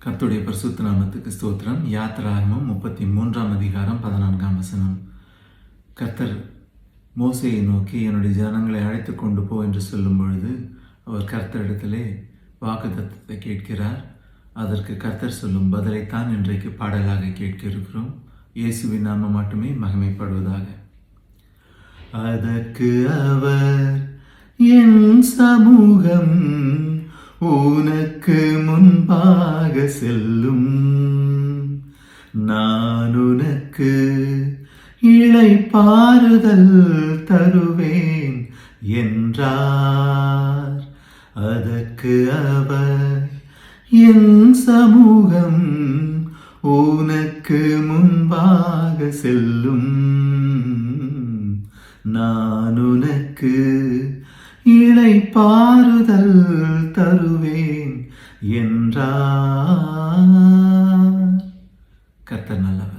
கர்த்தருடைய பரிசுத்த நாமத்துக்கு ஸ்தோத்திரம். யாத்திராகமம் 33ஆம் அதிகாரம் 14ஆம் வசனம். கர்த்தர் மோசேயை நோக்கி என்னுடைய ஜனங்களை அழைத்து கொண்டு போ என்று சொல்லும் பொழுது அவர் கர்த்தரிடத்திலே வாக்குத்தத்தத்தை கேட்கிறார். அதற்கு கர்த்தர் சொல்லும் பதிலைத்தான் இன்றைக்கு பாடலாக கேட்க இருக்கிறோம். இயேசுவின் நாமம் மட்டுமே மகிமைப்படுவதாக. அதற்கு அவர், என் சமூகம் உனக்கு முன்பாக செல்லும், நான் உனக்கு இளைப்பாறுதல் தருவேன் என்றார். அதற்கு அவர், என் சமூகம் உனக்கு முன்பாக செல்லும், நான் உனக்கு இளைப்பாறுதல் தருவேன் என்றார். கர்த்தர் நல்லவர்.